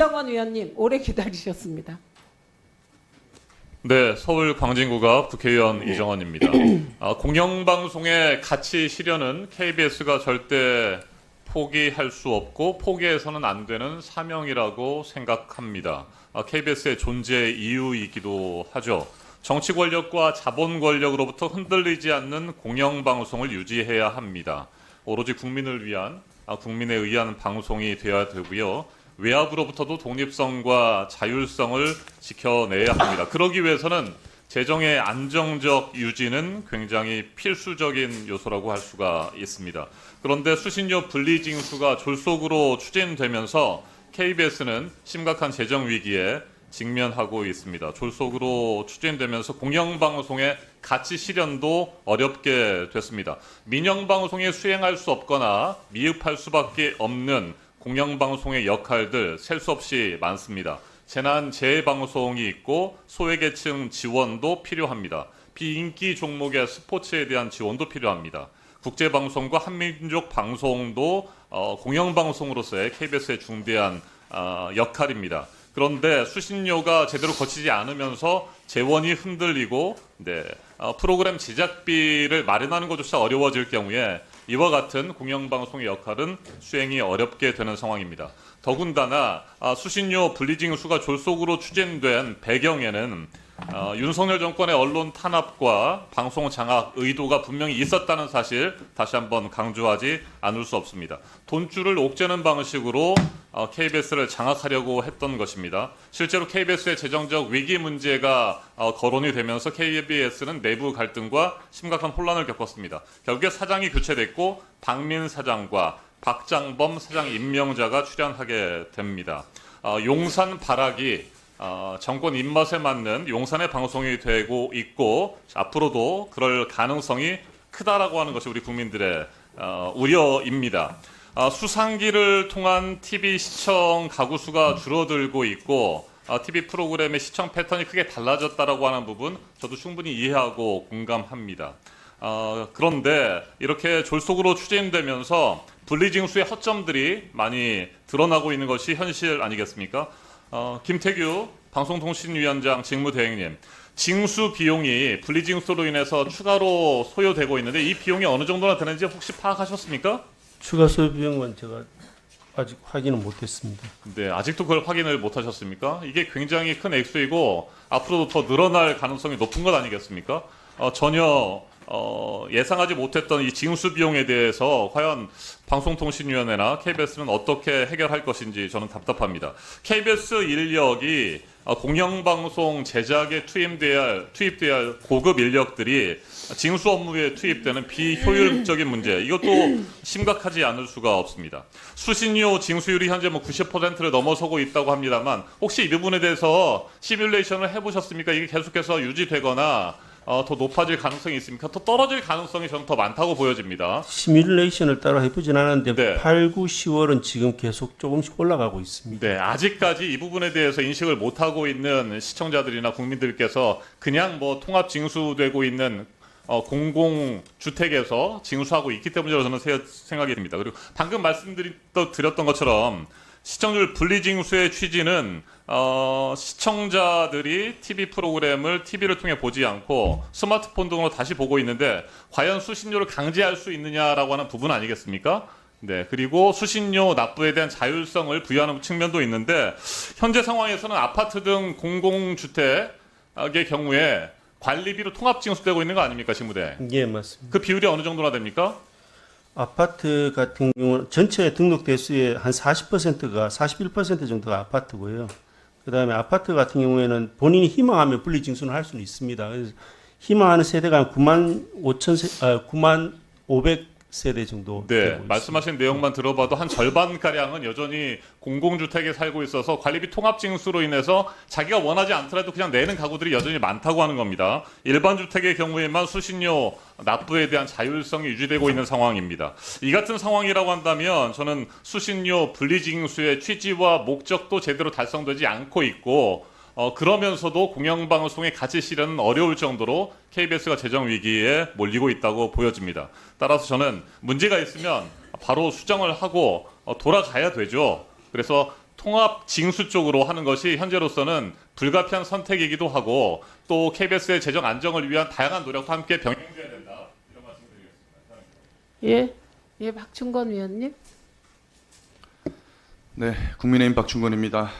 이정원 의원님, 오래 기다리셨습니다. 네, 서울 광진구가 국회의원 이정원입니다. 공영방송의 가치 실현은 KBS가 절대 포기할 수 없고 포기해서는 안 되는 사명이라고 생각합니다. KBS의 존재 이유이기도 하죠. 정치 권력과 자본 권력으로부터 흔들리지 않는 공영방송을 유지해야 합니다. 오로지 국민을 위한, 국민에 의한 방송이 되어야 되고요. 외압으로부터도 독립성과 자율성을 지켜내야 합니다. 그러기 위해서는 재정의 안정적 유지는 굉장히 필수적인 요소라고 할 수가 있습니다. 그런데 수신료 분리징수가 졸속으로 추진되면서 KBS는 심각한 재정 위기에 직면하고 있습니다. 졸속으로 추진되면서 공영방송의 가치 실현도 어렵게 됐습니다. 민영방송이 수행할 수 없거나 미흡할 수밖에 없는 공영방송의 역할들 셀 수 없이 많습니다. 재난 재해방송이 있고 소외계층 지원도 필요합니다. 비인기 종목의 스포츠에 대한 지원도 필요합니다. 국제방송과 한민족 방송도 공영방송으로서의 KBS의 중대한 역할입니다. 그런데 수신료가 제대로 거치지 않으면서 재원이 흔들리고 프로그램 제작비를 마련하는 것조차 어려워질 경우에 이와 같은 공영방송의 역할은 수행이 어렵게 되는 상황입니다. 더군다나 수신료 분리징수가 졸속으로 추진된 배경에는 윤석열 정권의 언론 탄압과 방송 장악 의도가 분명히 있었다는 사실 다시 한번 강조하지 않을 수 없습니다. 돈줄을 옥죄는 방식으로 KBS를 장악하려고 했던 것입니다. 실제로 KBS의 재정적 위기 문제가 거론이 되면서 KBS는 내부 갈등과 심각한 혼란을 겪었습니다. 결국에 사장이 교체됐고 박민 사장과 박장범 사장 임명자가 출연하게 됩니다. 용산 발악이 정권 입맛에 맞는 용산의 방송이 되고 있고 앞으로도 그럴 가능성이 크다라고 하는 것이 우리 국민들의 우려입니다. 수상기를 통한 TV 시청 가구 수가 줄어들고 있고 TV 프로그램의 시청 패턴이 크게 달라졌다라고 하는 부분 저도 충분히 이해하고 공감합니다. 그런데 이렇게 졸속으로 추진되면서 분리징수의 허점들이 많이 드러나고 있는 것이 현실 아니겠습니까? 김태규 방송통신위원장 직무대행님, 징수 비용이 분리징수로 인해서 추가로 소요되고 있는데 이 비용이 어느 정도나 되는지 혹시 파악하셨습니까? 추가 소요 비용은 제가 아직 확인은 못했습니다. 네, 아직도 그걸 확인을 못하셨습니까? 이게 굉장히 큰 액수이고 앞으로도 더 늘어날 가능성이 높은 것 아니겠습니까? 전혀 예상하지 못했던 이 징수 비용에 대해서 과연 방송통신위원회나 KBS는 어떻게 해결할 것인지 저는 답답합니다. KBS 인력이 공영방송 제작에 투입돼야 할 고급 인력들이 징수 업무에 투입되는 비효율적인 문제, 이것도 심각하지 않을 수가 없습니다. 수신료 징수율이 현재 90%를 넘어서고 있다고 합니다만 혹시 이 부분에 대해서 시뮬레이션을 해보셨습니까? 이게 계속해서 유지되거나 더 높아질 가능성이 있습니까? 더 떨어질 가능성이 저는 더 많다고 보여집니다. 시뮬레이션을 따로 해보진 않았는데 네. 8, 9, 10월은 지금 계속 조금씩 올라가고 있습니다. 네, 아직까지 이 부분에 대해서 인식을 못하고 있는 시청자들이나 국민들께서 그냥 통합 징수되고 있는 공공주택에서 징수하고 있기 때문이라고 저는 생각이 듭니다. 그리고 방금 말씀드렸던 것처럼 시청률 분리징수의 취지는 시청자들이 TV 프로그램을 TV를 통해 보지 않고 스마트폰 등으로 다시 보고 있는데 과연 수신료를 강제할 수 있느냐라고 하는 부분 아니겠습니까? 네, 그리고 수신료 납부에 대한 자율성을 부여하는 측면도 있는데 현재 상황에서는 아파트 등 공공주택의 경우에 관리비로 통합 징수되고 있는 거 아닙니까, 직무대? 예, 맞습니다. 그 비율이 어느 정도나 됩니까? 아파트 같은 경우는 전체 등록 대수의 한 40%가 41% 정도가 아파트고요. 그다음에 아파트 같은 경우에는 본인이 희망하면 분리징수는 할 수는 있습니다. 그래서 희망하는 세대가 한 9만 500세대 정도 네, 되고 말씀하신 내용만 들어봐도 한 절반가량은 여전히 공공주택에 살고 있어서 관리비 통합징수로 인해서 자기가 원하지 않더라도 그냥 내는 가구들이 여전히 많다고 하는 겁니다. 일반 주택의 경우에만 수신료 납부에 대한 자율성이 유지되고 있는 상황입니다. 이 같은 상황이라고 한다면 저는 수신료 분리징수의 취지와 목적도 제대로 달성되지 않고 있고 그러면서도 공영방송의 가치 실현은 어려울 정도로 KBS가 재정 위기에 몰리고 있다고 보여집니다. 따라서 저는 문제가 있으면 바로 수정을 하고 돌아가야 되죠. 그래서 통합 징수 쪽으로 하는 것이 현재로서는 불가피한 선택이기도 하고 또 KBS의 재정 안정을 위한 다양한 노력과 함께 병행돼야 된다. 이런 말씀드리겠습니다. 예, 박충건 위원님. 네, 국민의힘 박충건입니다.